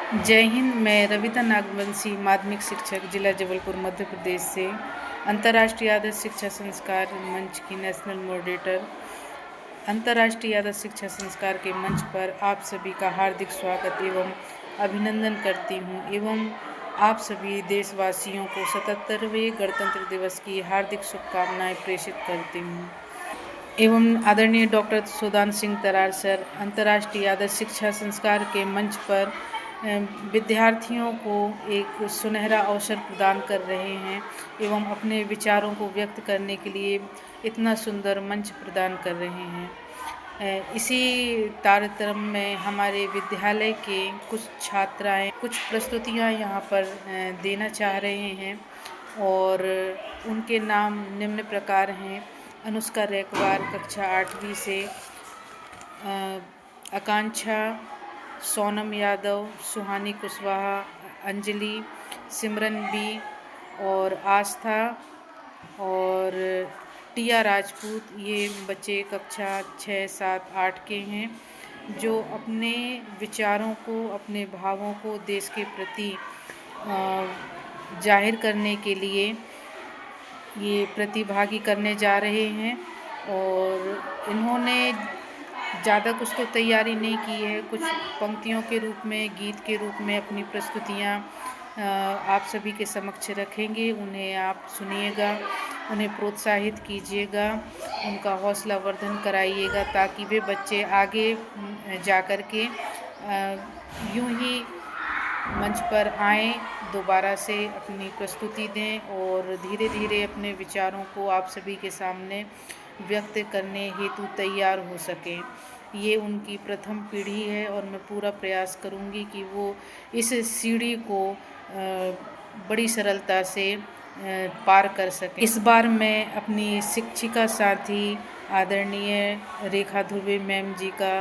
जय हिंद। मैं रविता नागवंशी, माध्यमिक शिक्षक, जिला जबलपुर, मध्य प्रदेश से अंतर्राष्ट्रीय आदर्श शिक्षा संस्कार मंच की नेशनल मॉडरेटर। अंतर्राष्ट्रीय आदर्श शिक्षा संस्कार के मंच पर आप सभी का हार्दिक स्वागत एवं अभिनंदन करती हूँ एवं आप सभी देशवासियों को 77वें गणतंत्र दिवस की हार्दिक शुभकामनाएं प्रेषित करती हूँ। एवं आदरणीय डॉक्टर सुदान सिंह तरार सर अंतर्राष्ट्रीय आदर्श शिक्षा संस्कार के मंच पर विद्यार्थियों को एक सुनहरा अवसर प्रदान कर रहे हैं एवं अपने विचारों को व्यक्त करने के लिए इतना सुंदर मंच प्रदान कर रहे हैं। इसी तारतम्य में हमारे विद्यालय के कुछ छात्राएं कुछ प्रस्तुतियां यहाँ पर देना चाह रहे हैं और उनके नाम निम्न प्रकार हैं। अनुष्का रेकवार, कक्षा 8वीं से, आकांक्षा, सोनम यादव, सुहानी कुशवाहा, अंजलि, सिमरन बी और आस्था और टिया राजपूत। ये बच्चे कक्षा 6, 7, 8 के हैं जो अपने विचारों को, अपने भावों को देश के प्रति जाहिर करने के लिए ये प्रतिभागी करने जा रहे हैं। और इन्होंने ज़्यादा कुछ तो तैयारी नहीं की है, कुछ पंक्तियों के रूप में, गीत के रूप में अपनी प्रस्तुतियाँ आप सभी के समक्ष रखेंगे। उन्हें आप सुनिएगा, उन्हें प्रोत्साहित कीजिएगा, उनका हौसला वर्धन कराइएगा ताकि वे बच्चे आगे जा कर के यूं ही मंच पर आएँ, दोबारा से अपनी प्रस्तुति दें और धीरे धीरे अपने विचारों को आप सभी के सामने व्यक्त करने हेतु तैयार हो सकें। ये उनकी प्रथम पीढ़ी है और मैं पूरा प्रयास करूंगी कि वो इस सीढ़ी को बड़ी सरलता से पार कर सकें। इस बार मैं अपनी शिक्षिका साथी आदरणीय रेखा ध्रुवे मैम जी का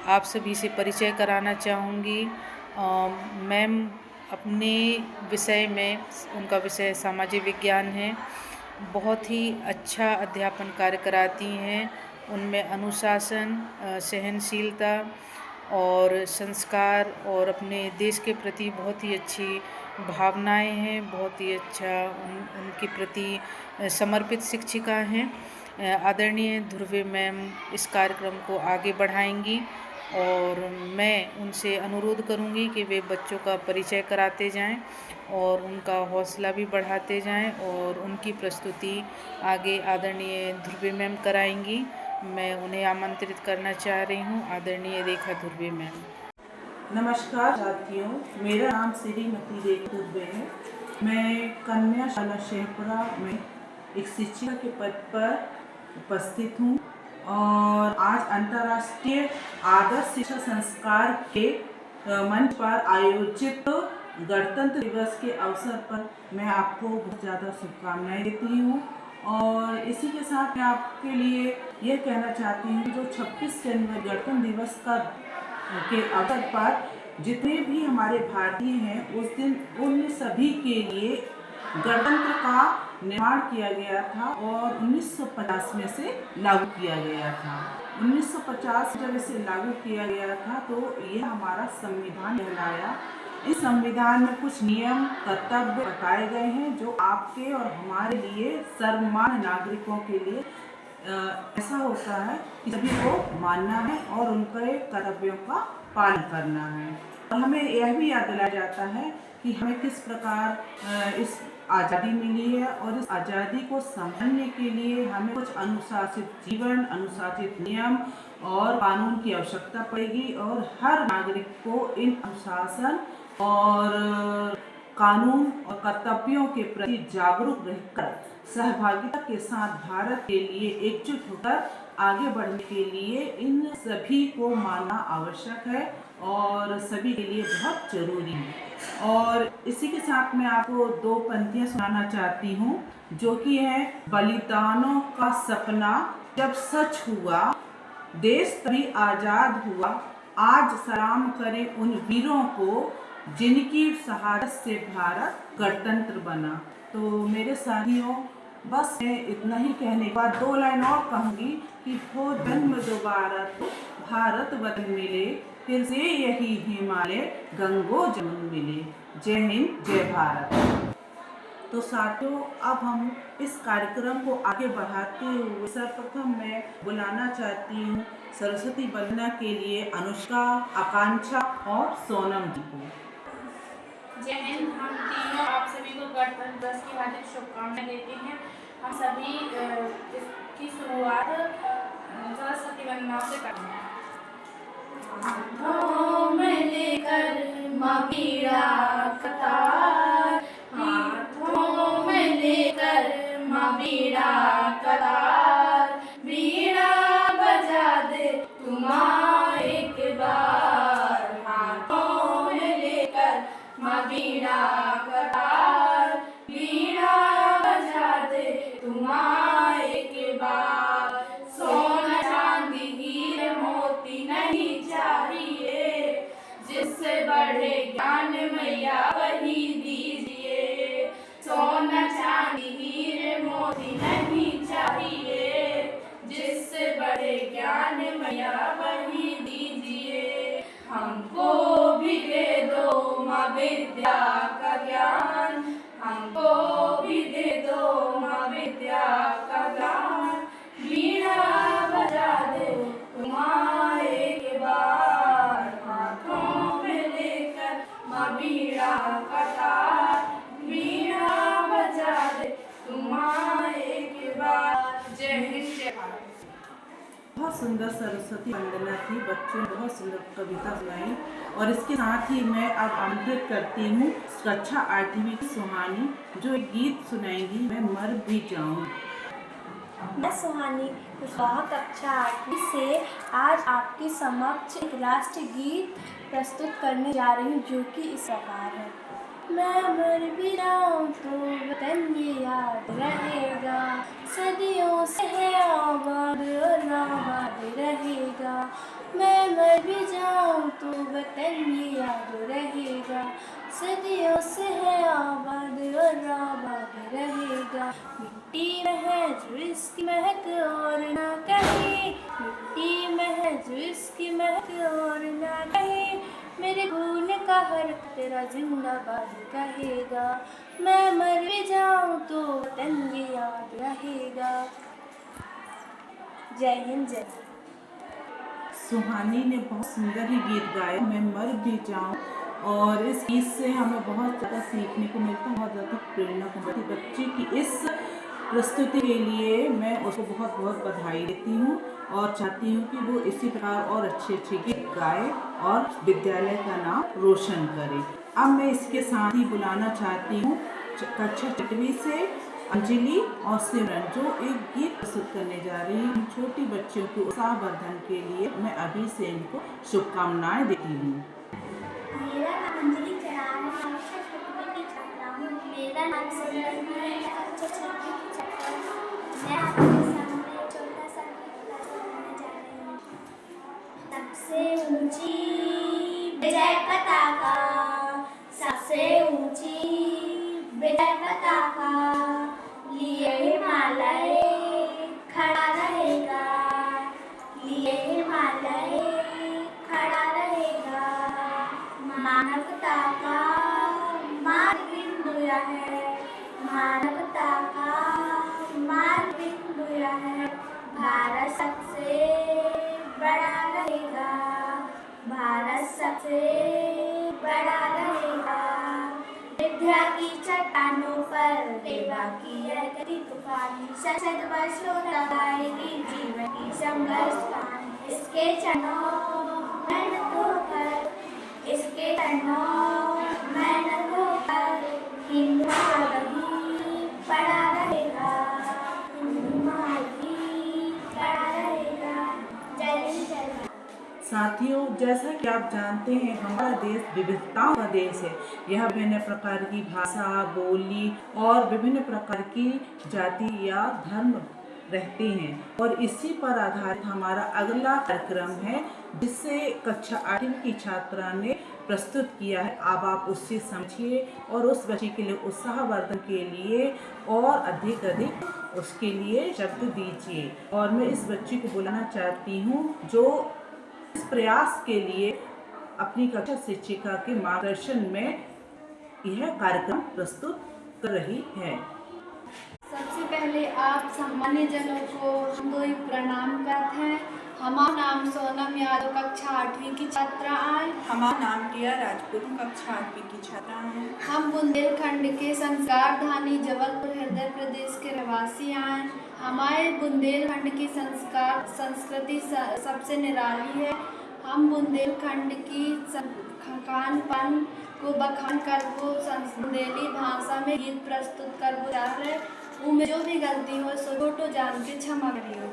आप सभी से परिचय कराना चाहूँगी। मैम अपने विषय में, उनका विषय सामाजिक विज्ञान है, बहुत ही अच्छा अध्यापन कार्य कराती हैं। उनमें अनुशासन, सहनशीलता और संस्कार और अपने देश के प्रति बहुत ही अच्छी भावनाएं हैं, बहुत ही अच्छा उनके प्रति समर्पित शिक्षिका हैं। आदरणीय ध्रुवे मैम इस कार्यक्रम को आगे बढ़ाएंगी और मैं उनसे अनुरोध करूंगी कि वे बच्चों का परिचय कराते जाएं और उनका हौसला भी बढ़ाते जाएं और उनकी प्रस्तुति आगे आदरणीय ध्रुवे मैम कराएंगी। मैं उन्हें आमंत्रित करना चाह रही हूं, आदरणीय रेखा ध्रुवे मैम। नमस्कार साथियों, मेरा नाम श्रीमती रेखा ध्रुवे है। मैं कन्या शाला शेखपुरा में एक शिक्षिका के पद पर उपस्थित हूँ और आज अंतर्राष्ट्रीय आदर्श शिक्षा संस्कार के मंच पर आयोजित गणतंत्र दिवस के अवसर पर मैं आपको बहुत ज़्यादा शुभकामनाएं देती हूँ। और इसी के साथ मैं आपके लिए यह कहना चाहती हूँ कि जो 26 जनवरी गणतंत्र दिवस के अवसर पर जितने भी हमारे भारतीय हैं, उस दिन उन सभी के लिए गणतंत्र का निर्माण किया गया था और 1950 में से लागू किया गया था। 1950 जब इसे लागू किया गया था तो यह हमारा संविधान कहलाया। इस संविधान में कुछ नियम, कर्तव्य बताए गए हैं जो आपके और हमारे लिए सर्वमान्य नागरिकों के लिए ऐसा होता है कि सभी को मानना है और उनके कर्तव्यों का पालन करना है। और हमें यह भी याद दिलाया जाता है कि हमें किस प्रकार इस आज़ादी मिली है और इस आज़ादी को संभालने के लिए हमें कुछ अनुशासित जीवन, अनुशासित नियम और कानून की आवश्यकता पड़ेगी और हर नागरिक को इन अनुशासन और कानून और कर्तव्यों के प्रति जागरूक रहकर सहभागिता के साथ भारत के लिए एकजुट होकर आगे बढ़ने के लिए इन सभी को मानना आवश्यक है और सभी के लिए बहुत जरूरी है। और इसी के साथ मैं आपको दो पंक्तियां सुनाना चाहती हूँ जो कि है, बलिदानों का सपना जब सच हुआ, देश तभी आजाद हुआ, आज सलाम करें उन वीरों को जिनकी शहादत से भारत गणतंत्र बना। तो मेरे साथियों, बस मैं इतना ही कहने के बाद दो लाइन और कहूँगी कि हो जन्म दोबारा तो भारत वतन मिले, फिर से यही हिमालय गंगो जमुन मिले। जय हिंद, जय भारत। तो साथियों, अब हम इस कार्यक्रम को आगे बढ़ाते हुए सर्वप्रथम मैं बुलाना चाहती हूँ सरस्वती वंदना के लिए अनुष्का, आकांक्षा और सोनम जी को। जय हिंद। हम तीनों आप सभी को गणतंत्र दिवस की हार्दिक शुभकामनाएं देते हैं। हम सभी इसकी शुरुआत सरस्वती वंदना से करते हैं। हाथों में लेकर मगीरा कतार, हाथों में लेकर मगीरा कतार, वीणा बजा दे तुम एक बार। हाथों में लेकर मगीरा कतार, वीणा बजा दे तुम एक बार। सोना चांदी हीरे मोती नहीं चाहिए, जिससे बढ़े ज्ञान मैया वही दीजिए। सोना चांदी हीरे मोती नहीं चाहिए, जिससे बढ़े ज्ञान मैया वही दीजिए। हमको भी दे दो माँ विद्या का ज्ञान, हमको भी दे दो माँ विद्या का ज्ञान। वीणा बजा दे तुम एक बार। हाथों में लेकर माँ वीणा कतार, वीणा बजा दे तुम एक बार। जय हिंद, जय भारत। बहुत सुंदर सरस्वती वंदना थी। बच्चों ने बहुत सुंदर कविता सुनाई और इसके साथ ही मैं अब आमंत्रित करती हूँ कक्षा 8वीं की सुहानी, जो एक गीत सुनाएंगी, मैं मर भी जाऊँ। मैं सुहानी कुशवाहा कक्षा 8वीं से आज आपके समक्ष एक राष्ट्रीय गीत प्रस्तुत करने जा रही हूँ, जो कि इस प्रकार है। मैं मर भी जाऊँ तो वतन ये याद रहेगा, सदियों से है आबाद और आबाद रहेगा। मैं मर भी जाऊँ तो वतन ये याद रहेगा, सदियों से है आबाद और आबाद रहेगा। मिट्टी में है जो इसकी महक और ना कहीं, मिट्टी में है जो इसकी महक और ना कहीं। मेरे खून का हर तेरा जिंदाबाद कहेगा। मैं मर भी जाऊँ तो वतन ये याद रहेगा। जय हिंद, जय भारत। सुहानी ने बहुत सुंदर ही गीत गाया, मैं मर भी जाऊँ, और इस गीत से हमें बहुत ज़्यादा सीखने को मिलता है, बहुत ज़्यादा प्रेरणा को मिलती है। बच्चे की इस प्रस्तुति के लिए मैं उसको बहुत बहुत बधाई देती हूँ और चाहती हूँ कि वो इसी प्रकार और अच्छे अच्छे गीत गाए और विद्यालय का नाम रोशन करे। अब मैं इसके साथ ही बुलाना चाहती हूँ कक्षा 6वीं से अंजलि और सिमरन, जो एक गीत प्रस्तुत करने जा रही हैं। छोटी बच्चियों के उत्साहवर्धन के लिए मैं अभी से इनको शुभकामनाएं देती हूँ। मेरा नाम अंजलि चरार है, कक्षा 6वीं की छात्रा हूँ। मेरा नाम सिमरन है, कक्षा 6वीं की छात्रा हूँ। मैं आपके सामने एक छोटा सा गीत प्रस्तुत करने जा रही हूँ। सबसे ऊंची विजय पताका, सबसे ऊंची विजय पताका, लिए हिमालय खड़ा रहेगा, लिए हिमालय खड़ा रहेगा। मानवता का मार्ग बिंदु यह है, मानवता का मार्ग बिंदु यह है। भारत सबसे बड़ा रहेगा, भारत सबसे बड़ा रहेगा। विद्या की चट्टानों पर देवा की यह गति तूफानी, शत वर्षों तक आएगी जीवन की संघर्ष कहानी। इसके चरणों मेहनत होकर, इसके चरणों मेहनत होकर, हिंदू भी बड़ा रहेगा, हिंदू भी बड़ा रहेगा। जय हिंद, जय भारत। साथियों, जैसा कि आप जानते हैं, हमारा देश विविधताओं का देश है। यह विभिन्न प्रकार की भाषा, बोली और विभिन्न प्रकार की जाति या धर्म रहते हैं, और इसी पर आधारित हमारा अगला कार्यक्रम है, जिसे कक्षा 8वीं की छात्रा ने प्रस्तुत किया है। अब आप उससे समझिए और उस बच्चे के लिए उत्साहवर्धन के लिए और अधिक उसके लिए शब्द दीजिए। और मैं इस बच्ची को बुलाना चाहती हूँ जो इस प्रयास के लिए अपनी कक्षा शिक्षिका के मार्गदर्शन में यह कार्यक्रम प्रस्तुत कर रही है। सबसे पहले आप सामान्य जनों को हम दो प्रणाम करते हैं। हमारा नाम सोनम यादव, कक्षा 8वीं की छात्रा है। हमारा नाम टिया राजपूत, कक्षा 8वीं की छात्रा है। हम बुंदेलखंड के संस्कार धानी जबलपुर हृदय प्रदेश के रहवासी हैं। हमारे बुंदेलखंड की संस्कृति सबसे निराली है। हम बुंदेलखंड की खान पान को बखान कर वो बुंदेली भाषा में गीत प्रस्तुत कर वो जा रहे। उनमें जो भी गलती हो सो छोटो जान के क्षमा करियो।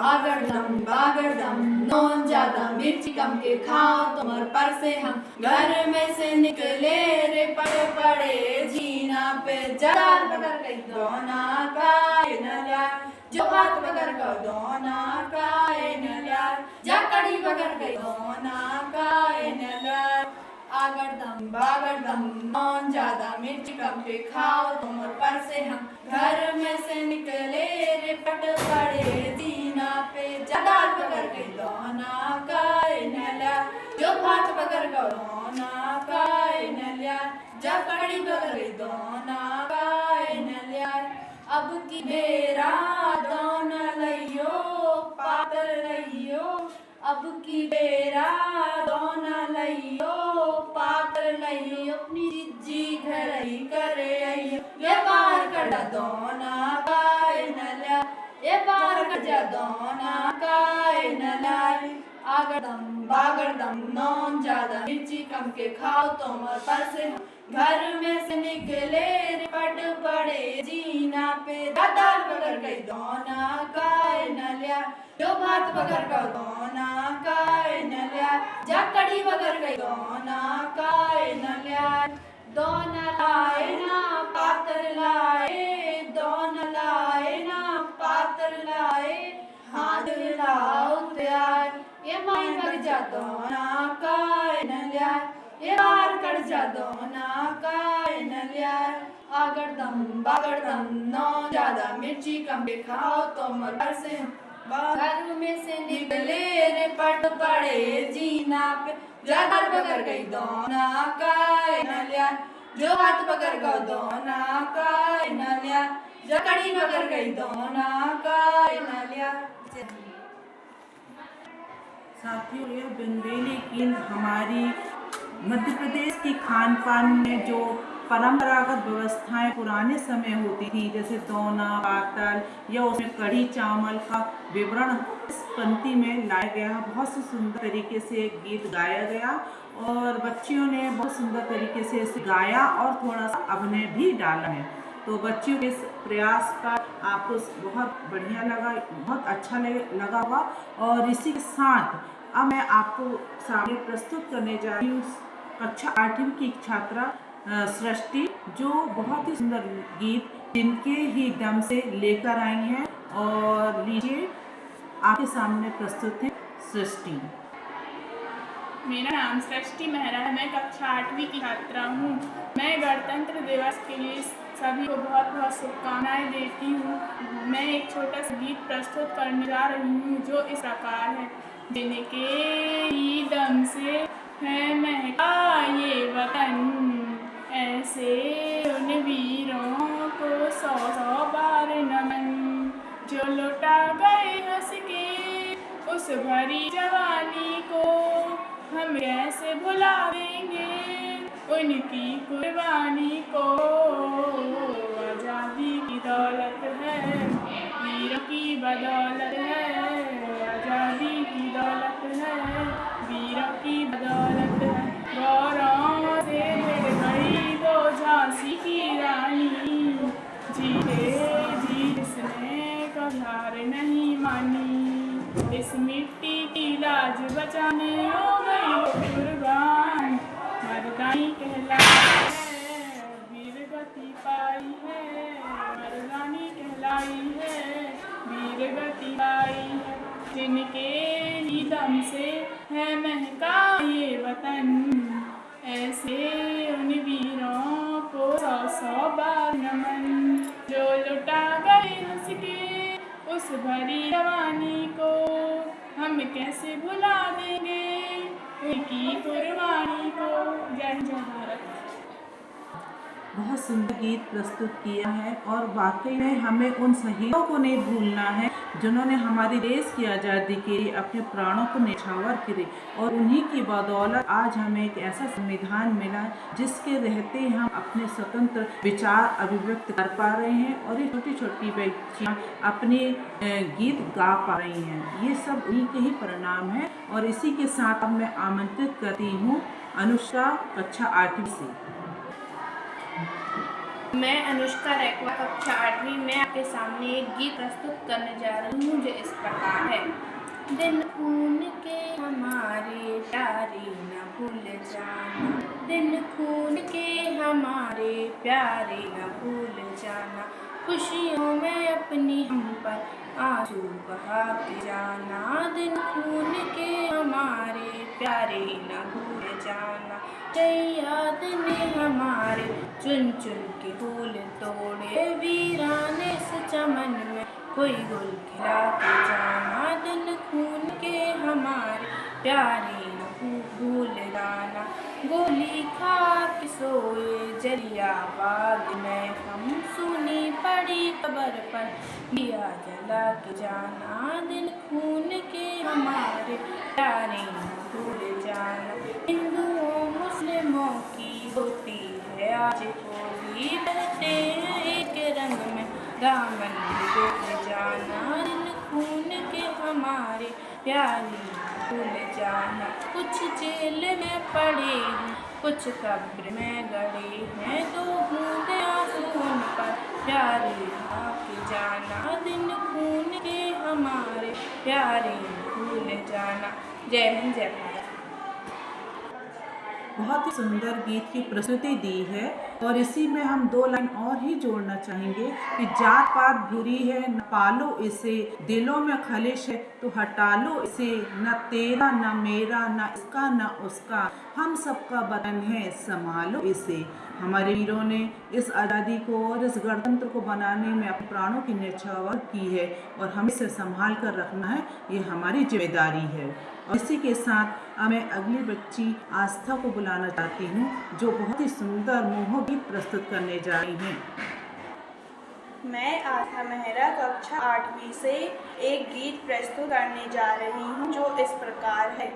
आगरदम बागरदम नौन ज्यादा मिर्ची कम के खाओ तुमर पर से हम घर में से निकले रे पड़े पड़े जीना पे जलाल पकड़ गई दोना काए न यार, जो हाथ पकड़ गई दोना काए न यार, जा कड़ी पकड़ गई दोना काए न यार। आगरदम बागरदम नौन ज्यादा मिर्ची कम के खाओ तुमर पर से हम घर में से निकले रे पट पड़े जीना पे जलाल पकड़ गई दोना काए न यार, जो हाथ पकड़ गई दोना काए न यार, जा कड़ी पकड़ गई दोना काए न यार। अब की बेरा दोना लइयो पातर लइयो, अब की बेरा दोना लइयो पातर लइयो, अपनी जी घर ही करे आइयो, ये बार कर दोना काए न ला, ये बार कर जा दोना काए न लाई। आगरदम बागरदम नौन ज्यादा मिर्ची कम के खाओ तुमर पर से घर में से निकले रे पट पड़े जीना पे दाल पकड़ गई दोना काए न लिया, जो भात पकड़ गई दोना काए न लिया, जा कड़ी पकड़ गई दोना काए न लिया। दोना लाए ना पातर लाए, दोना लाए ना पातर लाए, हाथ लाओ त्यार, ये माई लग जा दोना काए न लिया, ये बार कर जा दोना काए न लिया। आगरदम बागरदम नौन ज्यादा मिर्ची कम के खाओ तुमर पर से घर में से निकले रे पट पड़े जीना पे ज्यादा पकड़ गई दोना काए न लिया, जो हाथ पकड़ गई दोना काए न लिया, जो कड़ी पकड़ गई दोना काए न लिया। साथियों, यह बुंदेली गीत हमारी मध्य प्रदेश की खान पान में जो परंपरागत व्यवस्थाएं पुराने समय होती थी, जैसे दोना पातल या उसमें कढ़ी चावल का विवरण इस पंक्ति में लाया गया। बहुत ही सुंदर तरीके से गीत गाया गया और बच्चियों ने बहुत सुंदर तरीके से इसे गाया और थोड़ा सा अभिनय भी डाला है। तो बच्चियों के इस प्रयास का आपको बहुत बढ़िया लगा, बहुत अच्छा लगा होगा। और इसी के साथ अब मैं आपको सामने प्रस्तुत करने जा रही हूँ कक्षा 8वीं की छात्रा सृष्टि, जो बहुत ही सुंदर गीत जिनके ही दम से लेकर आई हैं। और लीजिए आपके सामने प्रस्तुत है सृष्टि। मेरा नाम सृष्टि मेहरा है, मैं कक्षा 8वीं की छात्रा हूँ। मैं गणतंत्र दिवस के लिए सभी को बहुत बहुत शुभकामनाएं देती हूँ। मैं एक छोटा सा गीत प्रस्तुत करने जा रही हूँ जो इस प्रकार है। जिनके ही दम से है महका ये वतन, ऐसे उन वीरों को 100 बार नमन, जो लौटा गए हंस के उस भरी जवानी को, हम कैसे भुला देंगे उनकी कुर्बानी को। आज़ादी की दौलत है वीरों की बदौलत है, आज़ादी की दौलत है वीरों की बदौलत है। गौरव से मिल गई वो झांसी की रानी, जीते जी जिसने कभी हार नहीं मानी, इस मिट्टी की लाज बचाने हो गई वो कुर्बान। मर्दानी कहलाई है वीर गति पाई है, मर्दानी कहलाई है वीर गति पाई है। जिनके ही दम से है महका ये वतन, ऐसे उन वीरों को 100 बार नमन, जो लुटा गए हंस के उस भरी जवानी को, हम कैसे भुला देंगे की कुर्बानी को। जय जय भारत। बहुत सुंदर गीत प्रस्तुत किया है और वाकई में हमें उन शहीदों को नहीं भूलना है जिन्होंने हमारे देश की आज़ादी के लिए अपने प्राणों को न्यौछावर करे, और उन्हीं की बदौलत आज हमें एक ऐसा संविधान मिला जिसके रहते हम अपने स्वतंत्र विचार अभिव्यक्त कर पा रहे हैं और ये छोटी छोटी बच्चियाँ अपने गीत गा पा रही हैं। ये सब उन्हीं के ही परिणाम है। और इसी के साथ अब मैं आमंत्रित करती हूँ अनुष्का, कक्षा 8वीं से। मैं अनुष्का रैकवा, कक्षा 8वीं में आपके सामने एक गीत प्रस्तुत करने जा रही हूँ जो इस प्रकार है। दिन खून के हमारे प्यारे न भूल जाना, दिन खून के हमारे प्यारे न भूल जाना, खुशियों में अपनी हम पर आंसू बहा के जाना, दिन खून के हमारे प्यारे न भूल जाना। याद ने हमारे चुन चुन के फूल तोड़े, वीराने से चमन में कोई गुल खिला के जाना, दिन खून के हमारे प्यारे न भूल जाना। गोली खा के सोए जलिया बाग में हम, सुनी पड़ी कब्र पर दिया जला के जाना, दिन खून के हमारे प्यारे न भूल जाना। हिंदुओं मुस्लिमों की होती है आज होली, बहते हैं एक रंग में दामन डूब जाना, दिन खून के हमारे प्यारे भूल जाना। कुछ जेल में पड़े हैं, कुछ कब्र में गड़े हैं, दो बूंदे आंसू पर प्यारे बहा के जाना, दिन खून के हमारे प्यारे भूल जाना। जय हिंद, जय भारत। बहुत ही सुंदर गीत की प्रस्तुति दी है और इसी में हम 2 लाइन और ही जोड़ना चाहेंगे कि जात पात बुरी है न पालो इसे, दिलों में खलिश है तो हटा लो इसे, न तेरा न मेरा न इसका न उसका, हम सबका वतन है संभालो इसे। हमारे वीरों ने इस आज़ादी को और इस गणतंत्र को बनाने में अपने प्राणों की न्यौछावर की है और हमें इसे संभाल कर रखना है, ये हमारी जिम्मेदारी है। और इसी के साथ मैं अगली बच्ची आस्था को बुलाना चाहती हूँ जो बहुत ही सुंदर मोहक गीत प्रस्तुत करने जा रही हैं। मैं आस्था मेहरा, कक्षा 8वीं से एक गीत प्रस्तुत करने जा रही हूँ जो इस प्रकार है।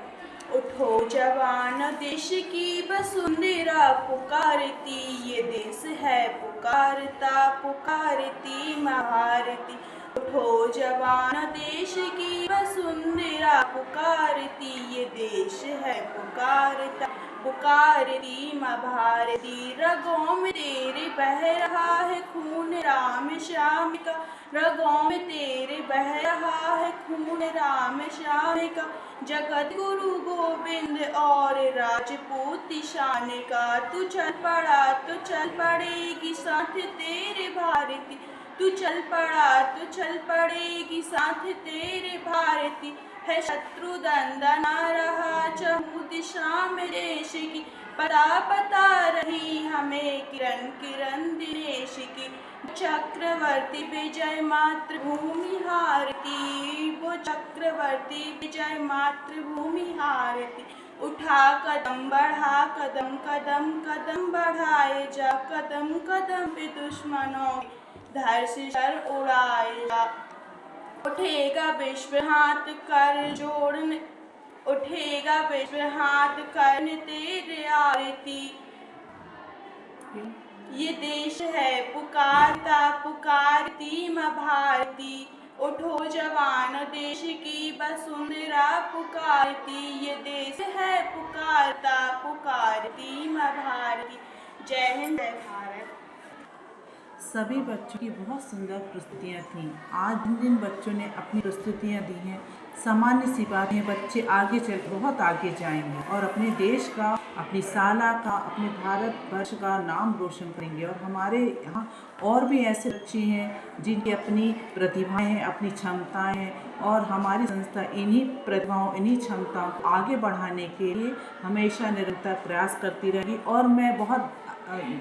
उठो जवान देश की वसुंधरा पुकारती, ये देश है पुकारता पुकारती महारती। उठो जवान देश की वसुंधरा पुकारती, ये देश है पुकारता पुकारती माँ भारती। रगों में तेरे बह रहा है खून राम श्याम का, रगों में तेरे बह रहा है खून राम श्याम का। जगत गुरु गोविंद और राजपूत शान का, तू चल पड़ा तो चल पड़ेगी साथ तेरे भारती, तू चल पड़ा तो चल पड़ेगी साथ तेरे भारती। है शत्रु दंदना रहा चहु दिशा में देश की, पता पता रही हमें किरण किरण दिनेश की। चक्रवर्ती विजय मातृभूमि हारती, वो चक्रवर्ती विजय मातृभूमि हारती। उठा कदम बढ़ा कदम कदम कदम बढ़ाए जा, कदम कदम पे दुश्मनों धर से सर उड़ाएगा। उठेगा विश्व हाथ कर जोड़ने, उठेगा विश्व हाथ करने तेरे आरती। ये देश है पुकारता पुकारती माँ भारती। उठो जवान देश की वसुंधरा पुकारती, ये देश है पुकारता पुकारती माँ भारती। जय हिंद, जय भारत। सभी बच्चों की बहुत सुंदर प्रस्तुतियाँ थीं। आज जिन बच्चों ने अपनी प्रस्तुतियाँ दी हैं, सामान्य सी बात है, बच्चे आगे चल बहुत आगे जाएंगे और अपने देश का, अपनी शाला का, अपने भारत वर्ष का नाम रोशन करेंगे। और हमारे यहाँ और भी ऐसे बच्चे हैं जिनकी अपनी प्रतिभाएं हैं, अपनी क्षमताएं हैं, और हमारी संस्था इन्हीं प्रतिभाओं, इन्हीं क्षमताओं को आगे बढ़ाने के लिए हमेशा निरंतर प्रयास करती रहेगी। और मैं बहुत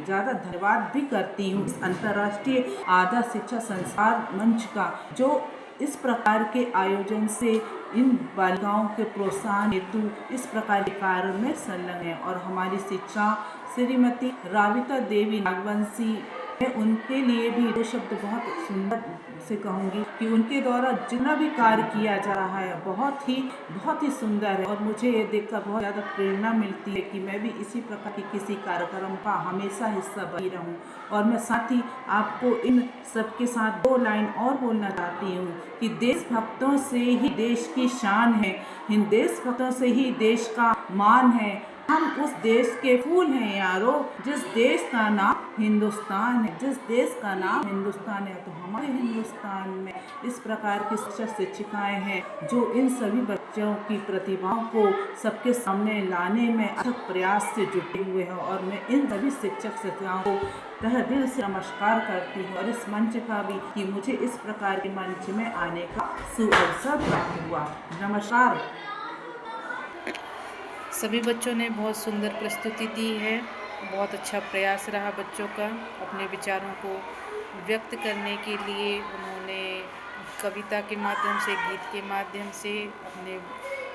ज़्यादा धन्यवाद भी करती हूँ इस अंतर्राष्ट्रीय आदर्श शिक्षा संसार मंच का, जो इस प्रकार के आयोजन से इन बालिकाओं के प्रोत्साहन हेतु इस प्रकार के कार्य में संलग्न है। और हमारी शिक्षा श्रीमती राविता देवी नागवंशी, मैं उनके लिए भी दो शब्द बहुत सुंदर से कहूँगी कि उनके द्वारा जितना भी कार्य किया जा रहा है बहुत ही सुंदर है। और मुझे ये देखकर बहुत ज़्यादा प्रेरणा मिलती है कि मैं भी इसी प्रकार की किसी कार्यक्रम का हमेशा हिस्सा बनी रहूं। और मैं साथ ही आपको इन सबके साथ दो लाइन और बोलना चाहती हूँ कि देशभक्तों से ही देश की शान है, इन देशभक्तों से ही देश का मान है। हम उस देश के फूल हैं यारो, जिस देश का नाम हिंदुस्तान है, जिस देश का नाम हिंदुस्तान है। तो हमारे हिंदुस्तान में इस प्रकार की शिक्षक शिक्षिकाएं हैं जो इन सभी बच्चों की प्रतिभाओं को सबके सामने लाने में अथक प्रयास से जुटे हुए हैं। और मैं इन सभी शिक्षक शिक्षिकाओं को तहे दिल से नमस्कार करती हूँ। और इस मंच का भी कि मुझे इस प्रकार के मंच में आने का सुअवसर प्राप्त हुआ। नमस्कार। सभी बच्चों ने बहुत सुंदर प्रस्तुति दी है। बहुत अच्छा प्रयास रहा बच्चों का अपने विचारों को व्यक्त करने के लिए। उन्होंने कविता के माध्यम से, गीत के माध्यम से अपने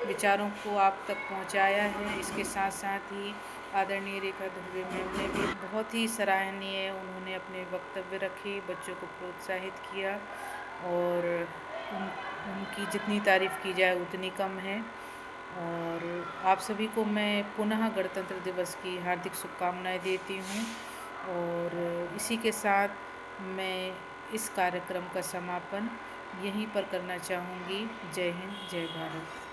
विचारों को आप तक पहुंचाया है। इसके साथ साथ ही आदरणीय रेखा दुबे मैम ने भी बहुत ही सराहनीय उन्होंने अपने वक्तव्य रखे, बच्चों को प्रोत्साहित किया। और उनकी जितनी तारीफ़ की जाए उतनी कम है। और आप सभी को मैं पुनः गणतंत्र दिवस की हार्दिक शुभकामनाएं देती हूँ। और इसी के साथ मैं इस कार्यक्रम का समापन यहीं पर करना चाहूँगी। जय हिंद, जय भारत।